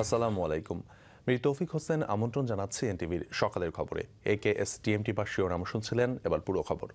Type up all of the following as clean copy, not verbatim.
আসসালামু আলাইকুম। মীর তৌফিক হোসেন আমন্ত্রণ জানাচ্ছি এনটিভির সকালের খবরে। AKS TMT বা শিরোনাম শুনছিলেন, এবার পুরো খবর।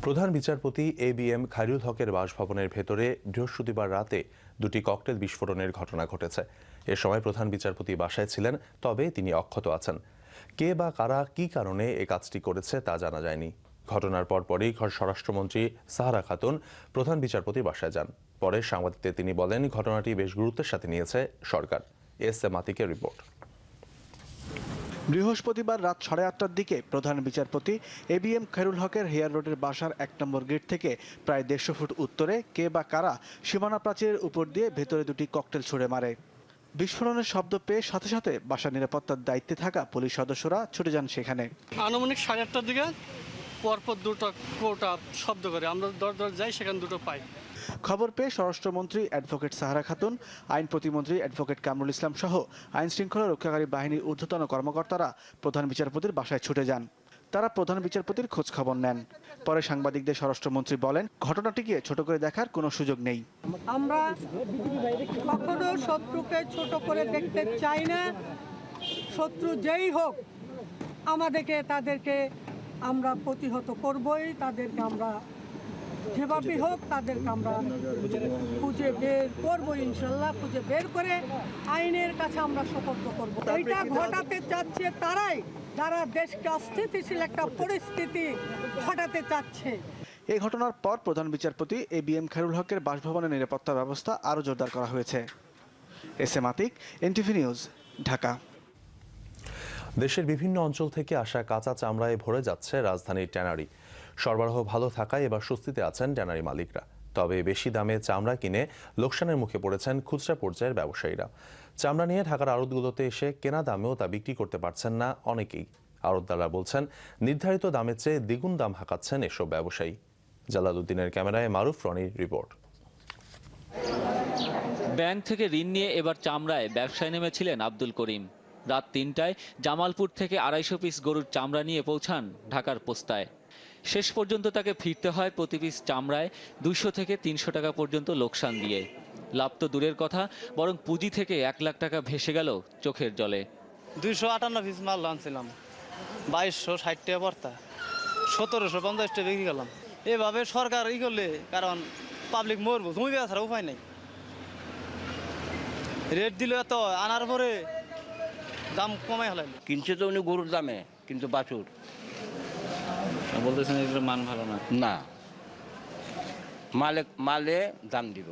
প্রধান বিচারপতি ABM খায়রুল হকের বাসভবনের ভেতরে বৃহস্পতিবার রাতে দুটি ককটেল বিস্ফোরণের ঘটনা ঘটেছে। এ সময় প্রধান বিচারপতি বাসায় ছিলেন, তবে তিনি অক্ষত আছেন। কে বা কারা কী কারণে এ কাজটি করেছে তা জানা যায়নি। ঘটনার পরপরই স্বরাষ্ট্রমন্ত্রী সাহারা খাতুন প্রধান বিচারপতির বাসায় যান। পরে সাংবাদিকদের তিনি বলেন, ঘটনাটি বেশ গুরুত্বের সাথে নিয়েছে সরকার। SM আতিকের report. বৃহস্পতিবার রাত 8:30টার দিকে প্রধান বিচারপতি ABM খায়রুল হকের হেয়ার রোডের বাসার 1 নম্বর গেট থেকে প্রায় 150 ফুট উত্তরে কে বা কারা সীমানা প্রাচীরের উপর দিয়ে ভেতরে দুটি ককটেল ছুড়ে মারে। বিস্ফোরণের শব্দ পেয়ে সাথে সাথে বাসার নিরাপত্তার দায়িত্বে থাকা পুলিশ সদস্যরা ছুটে যান সেখানে। আনুমানিক 8:30টার দিকে পরপর দুটো কোটা শব্দ করে আমরা দর যাই, সেখানে দুটো পাই। খবর পেয়ে স্বরাষ্ট্রমন্ত্রী অ্যাডভোকেট সাহারা খাতুন, আইন প্রতিমন্ত্রী অ্যাডভোকেট কামরুল ইসলাম সহ আইন শৃঙ্খলা রক্ষাকারী বাহিনীর ঊর্ধ্বতন কর্মকর্তারা প্রধান বিচারপতির বাসায় ছুটে যান। তারা প্রধান বিচারপতির খোঁজ খবর নেন। পরে সাংবাদিকদের স্বরাষ্ট্রমন্ত্রী বলেন, ঘটনাটিকে ছোট করে দেখার কোনো সুযোগ নেই। আমরা কখনো শত্রুকে ছোট করে দেখতে চাই না। শত্রু যেই হোক তাদেরকে আমরা প্রতিহত করবই। তাদেরকে আমরা যেভাবে হোক তাদেরকে আমরা খুঁজে বের করবো, ইনশাল্লাহ খুঁজে বের করে আইনের কাছে আমরা সোপর্দ করবো। এটা ঘটাতে চাচ্ছে তারাই, যারা দেশকে অস্থিতিশীল একটা পরিস্থিতি ঘটাতে চাচ্ছে। এই ঘটনার পর প্রধান বিচারপতি ABM খায়রুল হকের বাসভবনের নিরাপত্তা ব্যবস্থা আরও জোরদার করা হয়েছে। SM Atik, NTV news, Dhaka. দেশের বিভিন্ন অঞ্চল থেকে আসা কাঁচা চামড়ায় ভরে যাচ্ছে রাজধানীর ট্যানারি। সরবরাহ ভালো থাকায় এবার স্বস্তিতে আছেন ট্যানারি মালিকরা। তবে বেশি দামে চামড়া কিনে লোকসানের মুখে পড়েছেন খুচরা পর্যায়ের ব্যবসায়ীরা। চামড়া নিয়ে ঢাকার আড়তগুলোতে এসে কেনা দামেও তা বিক্রি করতে পারছেন না অনেকেই। আড়তদাররা বলছেন, নির্ধারিত দামের চেয়ে দ্বিগুণ দাম হাঁকাচ্ছেন এসব ব্যবসায়ী। জালালউদ্দিনের ক্যামেরায় মারুফ রনির রিপোর্ট। ব্যাংক থেকে ঋণ নিয়ে এবার চামড়ায় ব্যবসায় নেমেছিলেন আব্দুল করিম। রাত 3টায় জামালপুর থেকে 250 পিস গরুর চামড়া নিয়ে পৌঁছান ঢাকার পোস্তায়। শেষ পর্যন্ত তাকে ফিরতে হয় প্রতি পিস চামড়ায় 200 থেকে 300 টাকা পর্যন্ত লোকসান দিয়ে। লাভ তো দূরের কথা, বরং পুঁজি থেকে 1 লাখ টাকা ভেসে গেল চোখের জলে। 258 পিস মাল আনছিলাম, 2260 টাকা পড়তা, 1750 টাকা বিক্রি গেলাম। এভাবে সরকার করলে, কারণ পাবলিক মরবো, জমি বেচা ছাড়া উপায় নেই। রেট দিলে এত আনার পরে দাম কমাই হলেন। কিনছে তো উনি গরুর দামে, কিন্তু বাছুর বলতেছেন এগুলোর মান ভালো না। না, মালে দাম দিব,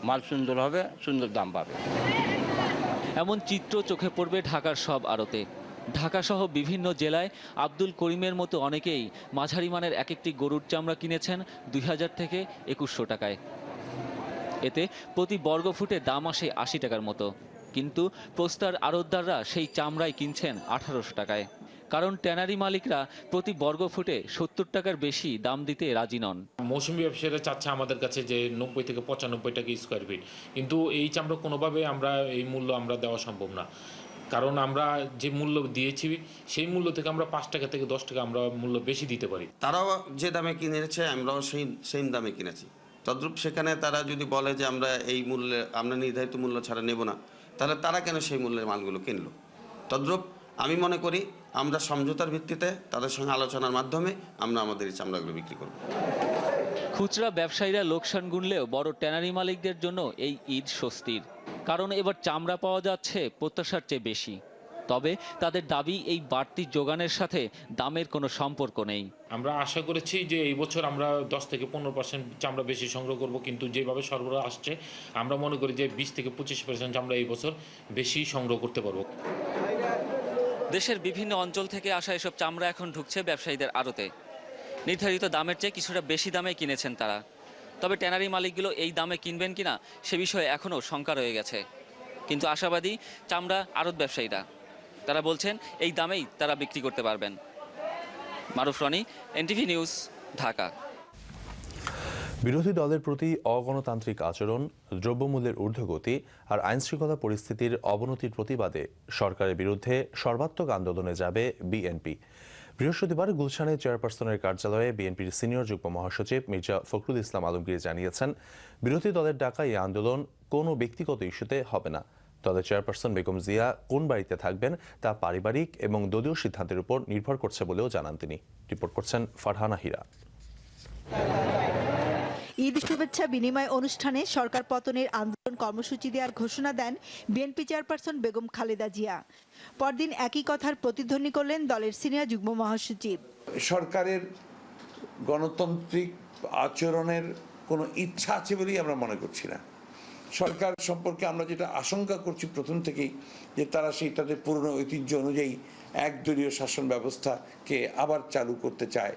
মাল সুন্দর হবে, সুন্দর দাম পাবে। এমন চিত্র চোখে পড়বে ঢাকার সব আড়তে। ঢাকাসহ বিভিন্ন জেলায় আব্দুল করিমের মতো অনেকেই মাঝারি মানের এক একটি গরুর চামড়া কিনেছেন 2000 থেকে 2100 টাকায়। এতে প্রতি বর্গফুটে দাম আসে 80 টাকার মতো। কিন্তু পোস্তার আড়তদাররা সেই চামড়াই কিনছেন 1800 টাকায়। কারণ ট্যানারি মালিকরা প্রতি বর্গফুটে 70 টাকার বেশি দাম দিতে রাজি নন। মৌসুমী ব্যবসায়ীরা চাচ্ছে আমাদের কাছে যে 90 থেকে 95 টাকা স্কোয়ার ফিট, কিন্তু এই চামড়া কোনোভাবে এই মূল্য আমরা দেওয়া সম্ভব না। কারণ আমরা যে মূল্য দিয়েছি সেই মূল্য থেকে আমরা 5 টাকা থেকে 10 টাকা আমরা মূল্য বেশি দিতে পারি। তারাও যে দামে কিনেছে, আমরাও সেই দামে কিনেছি। তদ্রূপ সেখানে তারা যদি বলে যে আমরা এই মূল্যে, আমরা নির্ধারিত মূল্য ছাড়া নেব না, তাহলে তারা কেন সেই মূল্যের মালগুলো কিনলো? তদ্রূপ আমি মনে করি আমরা সমঝোতার ভিত্তিতে তাদের সঙ্গে আলোচনার মাধ্যমে আমরা আমাদের এই চামড়াগুলো বিক্রি করব। খুচরা ব্যবসায়ীরা লোকসান গুনলেও বড় ট্যানারি মালিকদের জন্য এই ঈদ স্বস্তির। কারণ এবার চামড়া পাওয়া যাচ্ছে প্রত্যাশার চেয়ে বেশি। তবে তাদের দাবি, এই বাড়তি যোগানের সাথে দামের কোনো সম্পর্ক নেই। আমরা আশা করেছি যে এই বছর আমরা 10 থেকে 15% চামড়া বেশি সংগ্রহ করব, কিন্তু যেভাবে সরবরাহ আসছে আমরা মনে করি যে 20 থেকে 25% চামড়া এই বছর বেশি সংগ্রহ করতে পারবো। দেশের বিভিন্ন অঞ্চল থেকে আসা এসব চামড়া এখন ঢুকছে ব্যবসায়ীদের আড়তে। নির্ধারিত দামের চেয়ে কিছুটা বেশি দামে কিনেছেন তারা। তবে ট্যানারি মালিকগুলো এই দামে কিনবেন কিনা সে বিষয়ে এখনও শঙ্কা রয়ে গেছে। কিন্তু আশাবাদী চামড়া আড়ত ব্যবসায়ীরা। তারা বলছেন এই দামেই তারা বিক্রি করতে পারবেন। মারুফ রনি, NTV নিউজ, ঢাকা। বিরোধী দলের প্রতি অগণতান্ত্রিক আচরণ, দ্রব্যমূল্যের ঊর্ধ্বগতি আর আইনশৃঙ্খলা পরিস্থিতির অবনতির প্রতিবাদে সরকারের বিরুদ্ধে সর্বাত্মক আন্দোলনে যাবে BNP। বৃহস্পতিবার গুলশানে চেয়ারপারসনের কার্যালয়ে বিএনপির সিনিয়র যুগ্ম মহাসচিব মির্জা ফখরুল ইসলাম আলমগীর জানিয়েছেন, বিরোধী দলের ডাকা এই আন্দোলন কোনো ব্যক্তিগত ইস্যুতে হবে না। দলের চেয়ারপারসন বেগম জিয়া কোন বাড়িতে থাকবেন তা পারিবারিক এবং দলীয় সিদ্ধান্তের উপর নির্ভর করছে বলেও জানান তিনি। রিপোর্ট করছেন ফারহানা হীরা। ঈদ শুভেচ্ছা বিনিময় অনুষ্ঠানে সরকার পতনের আন্দোলন কর্মসূচি দেওয়ার ঘোষণা দেন বিএনপি চেয়ারপারসন বেগম খালেদা জিয়া। পরদিন একই কথার প্রতিধ্বনি করলেন দলের সিনিয়র যুগ্ম মহাসচিব। সরকারের গণতান্ত্রিক আচরণের কোনো ইচ্ছা আছে বলেই আমরা মনে করছি না। সরকার সম্পর্কে আমরা যেটা আশঙ্কা করছি প্রথম থেকেই, যে তারা সেই তাদের পুরনো ঐতিহ্য অনুযায়ী একদলীয় শাসন ব্যবস্থাকে আবার চালু করতে চায়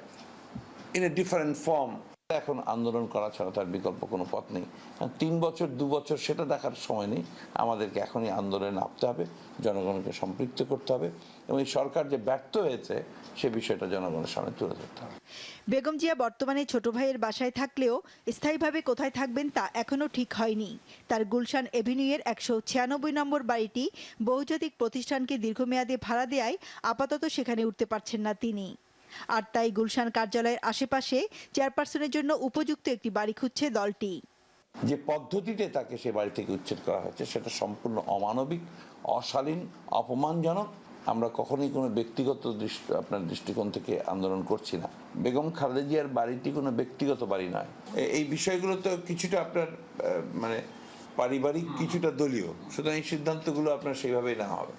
ইন এ ডিফারেন্ট ফর্ম। এখন আন্দোলন করা ছাড়া তার বিকল্প কোনো পথ নেই। 3 বছর 2 বছর সেটা দেখার সময় নেই, আমাদেরকে এখনই আন্দোলনে নামতে হবে, জনগণকে সম্পৃক্ত করতে হবে এবং এই সরকার যে ব্যর্থ হয়েছে সে বিষয়টা জনগণের সামনে তুলে ধরতে হবে। বেগম জিয়া বর্তমানে ছোট ভাইয়ের বাসায় থাকলেও স্থায়ীভাবে কোথায় থাকবেন তা এখনও ঠিক হয়নি। তার গুলশান এভিনিউয়ের 196 নম্বর বাড়িটি বহুজাতিক প্রতিষ্ঠানকে দীর্ঘমেয়াদে ভাড়া দেওয়ায় আপাতত সেখানে উঠতে পারছেন না তিনি। আর তাই গুলশান কার্যালয়ের আশেপাশে চেয়ারপারসনের জন্য উপযুক্ত একটি বাড়ি খুঁজছে দলটি। যে পদ্ধতিতে তাকে সে বাড়ি থেকে উচ্ছেদ করা হয়েছে সেটা সম্পূর্ণ অমানবিক, অশালীন, অপমানজনক। আমরা কখনোই কোনো ব্যক্তিগত দৃষ্টিকোণ থেকে আন্দোলন করছি না। বেগম খালেদা জিয়ার বাড়িটি কোনো ব্যক্তিগত বাড়ি নয়। এই বিষয়গুলো তো কিছুটা আপনার মানে পারিবারিক, কিছুটা দলীয়, সুতরাং এই সিদ্ধান্তগুলো আপনার সেইভাবেই নেওয়া হবে।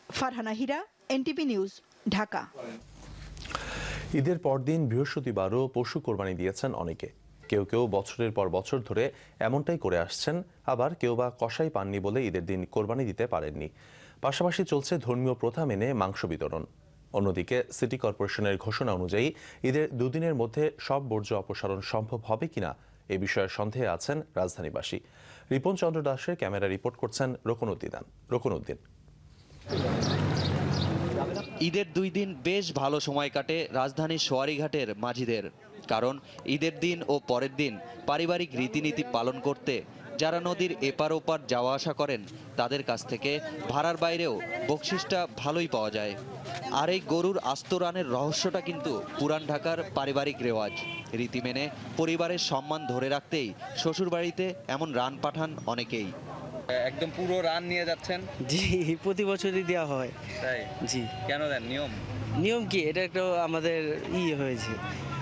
ফারহানা হীরা, এনটিভি নিউজ, ঢাকা। ঈদের পরদিন বৃহস্পতিবারও পশু কোরবানি দিয়েছেন অনেকে। কেউ কেউ বছরের পর বছর ধরে এমনটাই করে আসছেন, আবার কেউ বা কসাই পাননি বলে ঈদের দিন কোরবানি দিতে পারেননি। পাশাপাশি চলছে ধর্মীয় প্রথা মেনে মাংস বিতরণ। অন্যদিকে সিটি কর্পোরেশনের ঘোষণা অনুযায়ী ঈদের 2 দিনের মধ্যে সব বর্জ্য অপসারণ সম্ভব হবে কিনা এ বিষয়ে সন্দেহে আছেন রাজধানীবাসী। রিপন চন্দ্র দাসের ক্যামেরা রিপোর্ট করছেন রকুনউদ্দিন। ঈদের 2 দিন বেশ ভালো সময় কাটে রাজধানীর সোয়ারীঘাটের মাঝিদের। কারণ ঈদের দিন ও পরের দিন পারিবারিক রীতিনীতি পালন করতে যারা নদীর এপার ওপার যাওয়া আসা করেন তাদের কাছ থেকে ভাড়ার বাইরেও বকশিসটা ভালোই পাওয়া যায়। আর এই গরুর আস্ত রানের রহস্যটা কিন্তু পুরান ঢাকার পারিবারিক রেওয়াজ। রীতি মেনে পরিবারের সম্মান ধরে রাখতেই শ্বশুরবাড়িতে এমন রান পাঠান অনেকেই। একদম পুরো রান নিয়ে যাচ্ছেন? জি, প্রতি বছরই দেওয়া হয়। তাই? জি। কেন দেন? নিয়ম কি, এটা একটা আমাদের হয়েছে,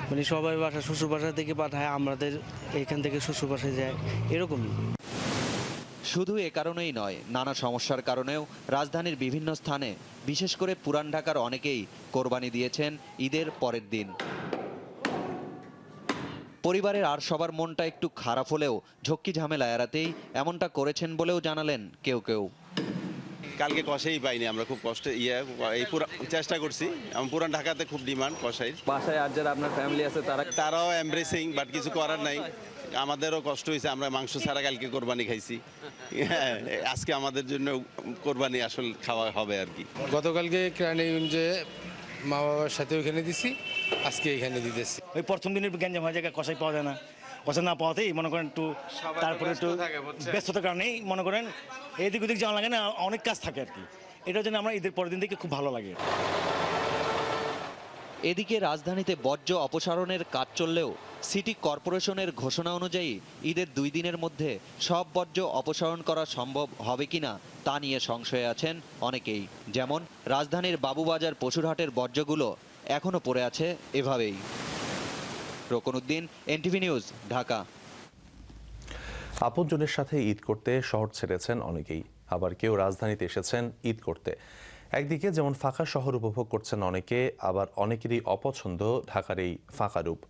মানে সবাই শ্বশুর বাসা থেকে পাঠায়, আমাদের এখান থেকে শ্বশুর বাসায় যায়, এরকমই। শুধু এ কারণেই নয়, নানা সমস্যার কারণেও রাজধানীর বিভিন্ন স্থানে বিশেষ করে পুরান ঢাকার অনেকেই কোরবানি দিয়েছেন ঈদের পরের দিন। পরিবারের আর সবার মনটা একটু খারাপ হলেও ঝক্কি ঝামেলা এড়াতেই এমনটা করেছেন বলেও জানালেন কেউ কেউ। কালকে কষাই পাইনি, আমরা খুব কষ্টে চেষ্টা করছি। পুরান ঢাকাতে খুব ডিমান্ড কষাই। বাসায় আর যারা আপনার ফ্যামিলি আছে তারাও এমব্রেসিং, বাট কিছু করার নাই। আমাদেরও কষ্ট হয়েছে, আমরা মাংস ছাড়া কালকে কোরবানি খাইছি। আজকে আমাদের জন্য কোরবানি আসল খাওয়া হবে আর কি। গতকালকে কেরানীগঞ্জে মা বাবার সাথে ওইখানে দিছি, আজকে এখানে দিতেছি। ওই প্রথম দিনের গ্যাঞ্জাম হয়ে জায়গায় কষাই পাওয়া যায় না, কষাই না পাওয়াতেই মনে করেন একটু, তারপরে একটু ব্যস্ততার কারণেই মনে করেন এদিক ওদিক যাওয়া লাগে না, অনেক কাজ থাকে আর কি। এটার জন্য আমরা ঈদের পরের দিন থেকে খুব ভালো লাগে। এদিকে রাজধানীতে বর্জ্য অপসারণের কাজ চললেও সিটি কর্পোরেশনের ঘোষণা অনুযায়ী ঈদের 2 দিনের মধ্যে সব বর্জ্য অপসারণ করা সম্ভব হবে কিনা তা নিয়ে সংশয়ে আছেন অনেকেই। যেমন রাজধানীর বাবুবাজার পশুরহাটের বর্জ্যগুলো এখনও পড়ে আছে এভাবেই। রকুনউদ্দিন, এনটিভি নিউজ, ঢাকা। আপনজনের সাথে ঈদ করতে শহর ছেড়েছেন অনেকেই, আবার কেউ রাজধানীতে এসেছেন ঈদ করতে। একদিকে যেমন ফাঁকা শহর উপভোগ করছেন অনেকে, আবার অনেকেরই অপছন্দ ঢাকার এই ফাঁকা রূপ।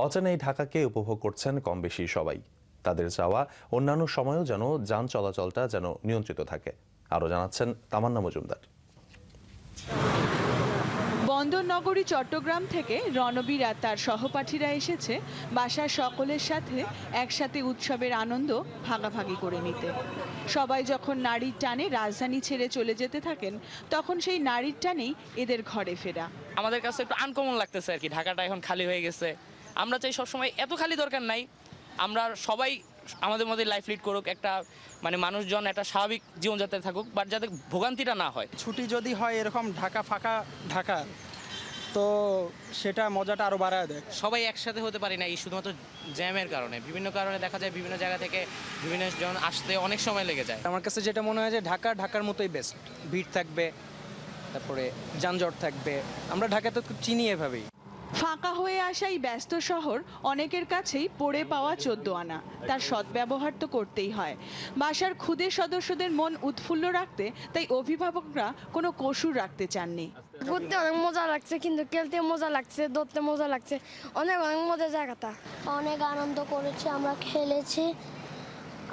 অচেনা এই ঢাকাকে উপভোগ করছেন কম বেশি সবাই। তাদের চাওয়া অন্যান্য সময়ও যেন যান চলাচলটা যেন নিয়ন্ত্রিত থাকে। আরও জানাচ্ছেন তামান্না মজুমদার। বন্দর নগরী চট্টগ্রাম থেকে রণবীর আর তার সহপাঠীরা এসেছে বাসার সকলের সাথে একসাথে উৎসবের আনন্দ ভাগাভাগি করে নিতে। সবাই যখন নারীর টানে রাজধানী ছেড়ে চলে যেতে থাকেন, তখন সেই নারীর টানেই এদের ঘরে ফেরা। আমাদের কাছে একটু আনকমন লাগতেছে আর কি, ঢাকাটা এখন খালি হয়ে গেছে। আমরা চাই সবসময় এত খালি দরকার নাই, আমরা সবাই আমাদের মধ্যে লাইফ লিড করুক, একটা মানে মানুষজন একটা স্বাভাবিক জীবনযাত্রায় থাকুক, বাট যাতে ভোগান্তিটা না হয়। ছুটি যদি হয় এরকম ঢাকা ফাঁকা ঢাকা, তো সেটা মজাটা আরও বাড়ায় দেয়। সবাই একসাথে হতে পারি না এই শুধুমাত্র জ্যামের কারণে, বিভিন্ন কারণে দেখা যায় বিভিন্ন জায়গা থেকে বিভিন্ন জন আসতে অনেক সময় লেগে যায়। আমার কাছে যেটা মনে হয় যে ঢাকার মতোই বেস্ট, ভিড় থাকবে, তারপরে যানজট থাকবে, আমরা ঢাকাতে তো চিনি এভাবেই। ফাঁকা হয়ে আসা এই ব্যস্ত শহর অনেকের কাছেই পড়ে পাওয়া 14 আনা, তার সদ্ব্যবহার তো করতেই হয়। বাসার ক্ষুদে সদস্যদের মন উৎফুল্ল রাখতে তাই অভিভাবকরা কোনো কসুর রাখতে চাননি। ঘুরতে অনেক মজা লাগছে, কিন্তু খেলতে মজা লাগছে, দৌড়তে মজা লাগছে, অনেক মজার জায়গাটা। অনেক আনন্দ করেছি, আমরা খেলেছি,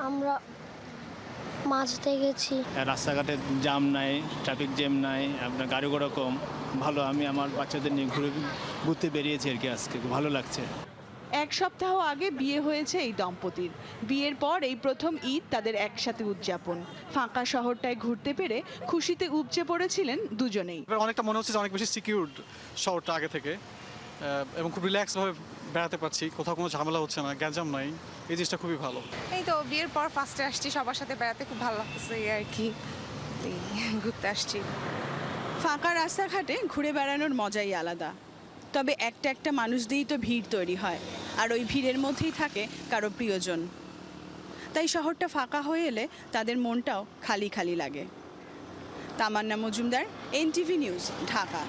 আমরা মাঝতে গেছি। রাস্তাঘাটে জ্যাম নাই, ট্রাফিক জ্যাম নাই, আপনার গাড়ি ঘোড়া কম, ভালো। আমি আমার বাচ্চাদের নিয়ে ঘুরতে বেরিয়েছি আর কি, আজকে ভালো লাগছে। এক সপ্তাহ আগে বিয়ে হয়েছে এই দম্পতির। বিয়ের পর এই প্রথম ঈদ তাদের একসাথে উদযাপন। ফাঁকা শহরটায় ঘুরতে পেরে খুশিতে উপচে পড়েছিলেন দুজনেই। অনেকটা মনে হচ্ছে যে অনেক বেশি সিকিউরড শহরটা আগে থেকে, এবং খুব রিল্যাক্সভাবে বেড়াতে পারছি, কোথাও কোনো ঝামেলা হচ্ছে না, গ্যাঞ্জাম নাই, এই জিনিসটা খুবই ভালো। এই তো বিয়ের পর ফার্স্টে আসছি, সবার সাথে বেড়াতে খুব ভালো লাগছে আর কি, ঘুরতে আসছি। ফাঁকা রাস্তাঘাটে ঘুরে বেড়ানোর মজাই আলাদা। তবে একটা মানুষ দিয়েই তো ভিড় তৈরি হয়, আর ওই ভিড়ের মধ্যেই থাকে কারো প্রিয়জন। তাই শহরটা ফাঁকা হয়ে এলে তাদের মনটাও খালি খালি লাগে। তামান্না মজুমদার, NTV নিউজ, ঢাকা।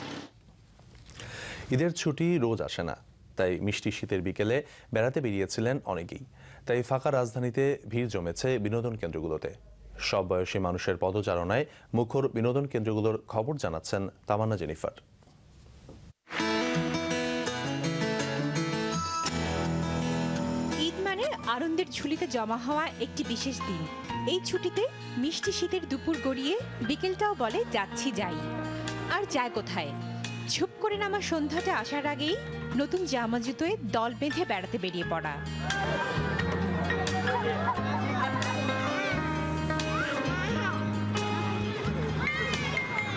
ঈদের ছুটি রোজ আসে না, তাই মিষ্টি শীতের বিকেলে বেড়াতে বেরিয়েছিলেন অনেকেই। তাই ফাঁকা রাজধানীতে ভিড় জমেছে বিনোদন কেন্দ্রগুলোতে। সব বয়সী মানুষের পদচারণায় মুখর বিনোদন কেন্দ্রগুলোর খবর জানাচ্ছেন তামান্না জেনিফার। ঈদ মানে আনন্দের ঝুলিতে জমা হওয়া একটি বিশেষ দিন। এই ছুটিতে মিষ্টি শীতের দুপুর গড়িয়ে বিকেলটাও বলে যাচ্ছি যাই। আর যায় কোথায়? ঝুপ করে নামা সন্ধ্যাটা আসার আগেই নতুন জামা জুতোয় দল বেঁধে বেড়াতে বেরিয়ে পড়া।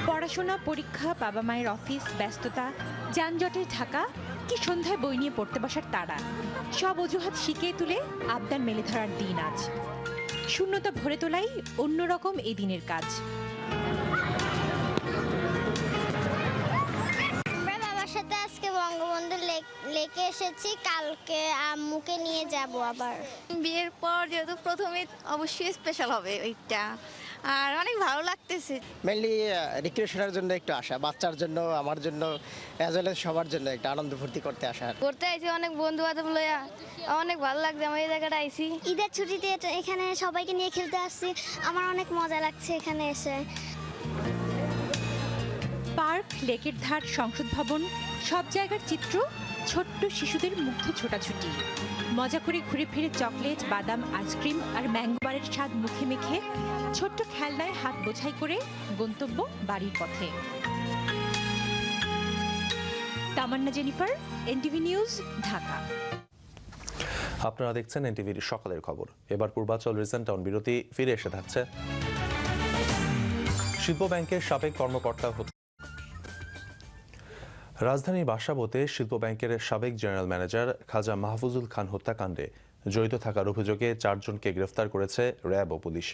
পড়াশোনা, পরীক্ষা, বাবা মায়ের অফিস, ব্যস্ততা, যানজটের ঢাকা, কি সন্ধ্যায় বই নিয়ে পড়তে বসার তাড়া, সব অজুহাত শিখিয়ে তুলে আবদার মেলে ধরার দিন আজ। শূন্যতা ভরে তোলাই অন্যরকম এই দিনের কাজ। বাবার সাথে আজকে বঙ্গবন্ধু লেকে এসেছি, কালকে আম্মুকে নিয়ে যাব আবার। বিয়ের পর যেহেতু প্রথম ঈদ অবশ্যই স্পেশাল হবে ওইটা, আর অনেক ভালো লাগতেছে। মেনলি রিক্রিয়েশনের জন্য একটু আসা, বাচ্চার জন্য, আমার জন্য, অ্যাজ ওয়েল এজ সবার জন্য একটা আনন্দ ফুর্তি করতে আসা। ঘুরতে আইছি অনেক বন্ধু বান্ধব লইয়া, অনেক ভালো লাগছে আমার এই জায়গাটা আইছি। ঈদের ছুটিতে এখানে সবাইকে নিয়ে খেলতে আসছি, আমার অনেক মজা লাগছে এখানে এসে। পার্ক, লেকের ধার, সংসদ ভবন, সব জায়গার চিত্র ছোট্ট শিশুদের মুগ্ধ ছোটাছুটি। মজা করে ঘুরে ফিরে চকলেট, বাদাম, আইসক্রিম আর ম্যাঙ্গো বারের স্বাদ মুখে মেখে ছোট্ট খেলনায় হাত বোঝাই করে গন্তব্য বাড়ির পথে। তামান্না জেনিফার, NTV নিউজ, ঢাকা। আপনারা দেখছেন NTVর সকালের খবর। এবার পূর্বাচল রিসেন্ট টাউন বিরতি, ফিরে এসে থাকছে শিল্প ব্যাংকের সাবেক কর্মকর্তা। রাজধানীর বাসাবোতে শিল্প ব্যাংকের সাবেক জেনারেল ম্যানেজার খাজা মাহফুজুল খান হত্যাকাণ্ডে জড়িত থাকার অভিযোগে 4 জনকে গ্রেফতার করেছে র্যাব ও পুলিশ।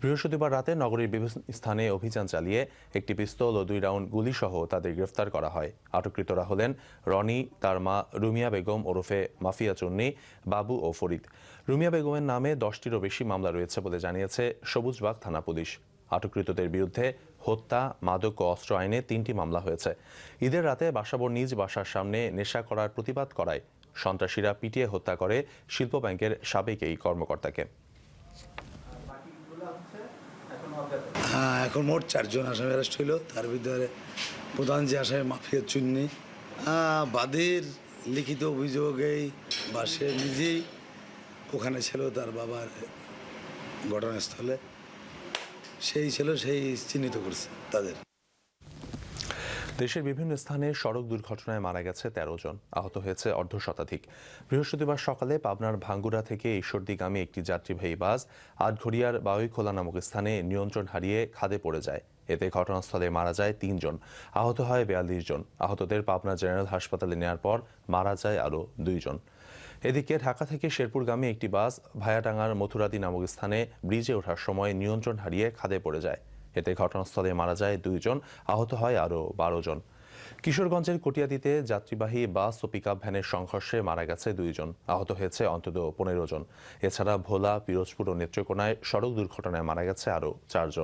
বৃহস্পতিবার রাতে নগরীর বিভিন্ন স্থানে অভিযান চালিয়ে একটি পিস্তল ও 2 রাউন্ড গুলিসহ তাদের গ্রেফতার করা হয়। আটককৃতরা হলেন রনি, তার মা রুমিয়া বেগম ওরফে মাফিয়া চুন্নি, বাবু ও ফরিদ। রুমিয়া বেগমের নামে 10টিরও বেশি মামলা রয়েছে বলে জানিয়েছে সবুজবাগ থানা পুলিশ। আটককৃতদের বিরুদ্ধে হত্যা, মাদক ও অস্ত্র আইনে 3টি মামলা হয়েছে। ঈদের রাতে বাসাবোর নিজ বাসার সামনে নেশা করার প্রতিবাদ করায় সন্ত্রাসীরা পিটিয়ে হত্যা করে শিল্প ব্যাংকের সাবেক এই কর্মকর্তাকে। এখন মোট 4 জন আসামি অ্যারেস্ট হইল। তার ভিতরে প্রধান যে আসামি মাফিয়া চুন্নি, বাদীর লিখিত অভিযোগেই বা সে নিজেই ওখানে ছিল তার বাবার ঘটনাস্থলে, সেই ছিল, সেই চিহ্নিত করছে তাদের। দেশের বিভিন্ন স্থানে সড়ক দুর্ঘটনায় মারা গেছে 13 জন, আহত হয়েছে অর্ধশতাধিক। বৃহস্পতিবার সকালে পাবনার ভাঙ্গুড়া থেকে ঈশ্বরদীগামী একটি যাত্রীবাহী বাস আটঘরিয়ার বাউইখোলা নামক স্থানে নিয়ন্ত্রণ হারিয়ে খাদে পড়ে যায়। এতে ঘটনাস্থলে মারা যায় 3 জন, আহত হয় 42 জন। আহতদের পাবনা জেনারেল হাসপাতালে নেওয়ার পর মারা যায় আরও 2 জন। এদিকে ঢাকা থেকে শেরপুরগামী একটি বাস ভায়াডাঙ্গার মথুরাদি নামক স্থানে ব্রিজে ওঠার সময় নিয়ন্ত্রণ হারিয়ে খাদে পড়ে যায়। এতে ঘটনাস্থলে মারা যায় 2 জন, আহত হয় আরও 12 জন। কিশোরগঞ্জের কটিয়াদীতে যাত্রীবাহী বাস ও পিকআপ ভ্যানের সংঘর্ষে মারা গেছে 2 জন, আহত হয়েছে অন্তত 15 জন। এছাড়া ভোলা, পিরোজপুর ও নেত্রকোনায় সড়ক দুর্ঘটনায় মারা গেছে আরও 4 জন।